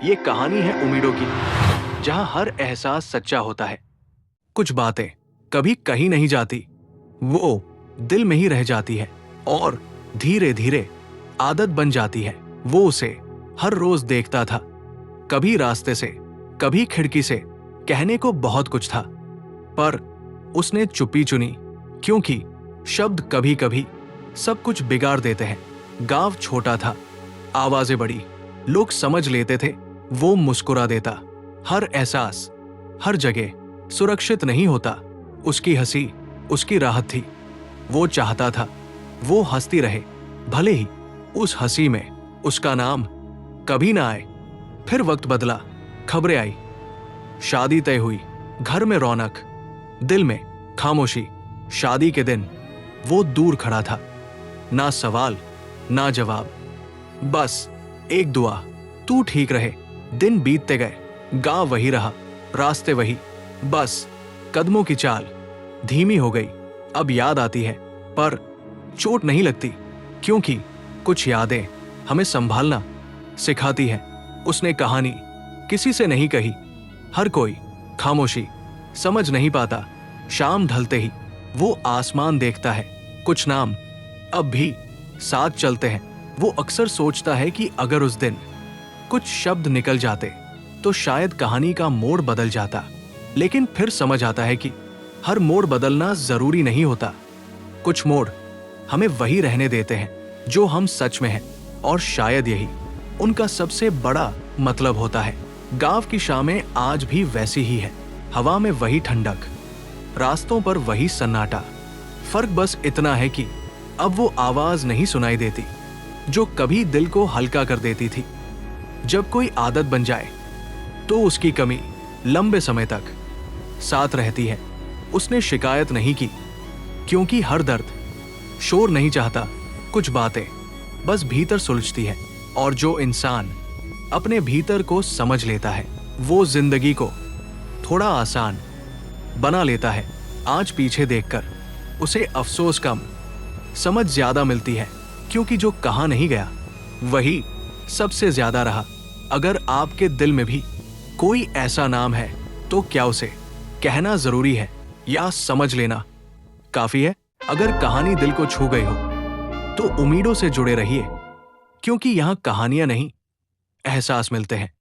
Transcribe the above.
ये कहानी है उम्मीदों की, जहां हर एहसास सच्चा होता है। कुछ बातें कभी कहीं नहीं जाती, वो दिल में ही रह जाती है और धीरे धीरे आदत बन जाती है। वो उसे हर रोज देखता था, कभी रास्ते से, कभी खिड़की से। कहने को बहुत कुछ था, पर उसने चुप्पी चुनी, क्योंकि शब्द कभी कभी सब कुछ बिगाड़ देते हैं। गांव छोटा था, आवाजें बड़ी, लोग समझ लेते थे। वो मुस्कुरा देता। हर एहसास हर जगह सुरक्षित नहीं होता। उसकी हंसी उसकी राहत थी। वो चाहता था वो हंसती रहे, भले ही उस हंसी में उसका नाम कभी ना आए। फिर वक्त बदला, खबरें आई, शादी तय हुई, घर में रौनक, दिल में खामोशी। शादी के दिन वो दूर खड़ा था, ना सवाल ना जवाब, बस एक दुआ, तू ठीक रहे। दिन बीतते गए, गांव वही रहा, रास्ते वही, बस कदमों की चाल धीमी हो गई। अब याद आती है, पर चोट नहीं लगती, क्योंकि कुछ यादें हमें संभालना सिखाती है। उसने कहानी किसी से नहीं कही, हर कोई खामोशी समझ नहीं पाता। शाम ढलते ही वो आसमान देखता है, कुछ नाम अब भी साथ चलते हैं। वो अक्सर सोचता है कि अगर उस दिन कुछ शब्द निकल जाते तो शायद कहानी का मोड़ बदल जाता। लेकिन फिर समझ आता है कि हर मोड़ बदलना जरूरी नहीं होता। कुछ मोड़ हमें वही रहने देते हैं जो हम सच में हैं, और शायद यही उनका सबसे बड़ा मतलब होता है। गांव की शामें आज भी वैसी ही है, हवा में वही ठंडक, रास्तों पर वही सन्नाटा। फर्क बस इतना है कि अब वो आवाज नहीं सुनाई देती जो कभी दिल को हल्का कर देती थी। जब कोई आदत बन जाए तो उसकी कमी लंबे समय तक साथ रहती है। उसने शिकायत नहीं की, क्योंकि हर दर्द शोर नहीं चाहता। कुछ बातें बस भीतर सुलझती है, और जो इंसान अपने भीतर को समझ लेता है, वो जिंदगी को थोड़ा आसान बना लेता है। आज पीछे देखकर उसे अफसोस कम, समझ ज्यादा मिलती है, क्योंकि जो कहा नहीं गया वही सबसे ज्यादा रहा। अगर आपके दिल में भी कोई ऐसा नाम है, तो क्या उसे कहना जरूरी है या समझ लेना काफी है? अगर कहानी दिल को छू गई हो तो उम्मीदों से जुड़े रहिए, क्योंकि यहां कहानियां नहीं, एहसास मिलते हैं।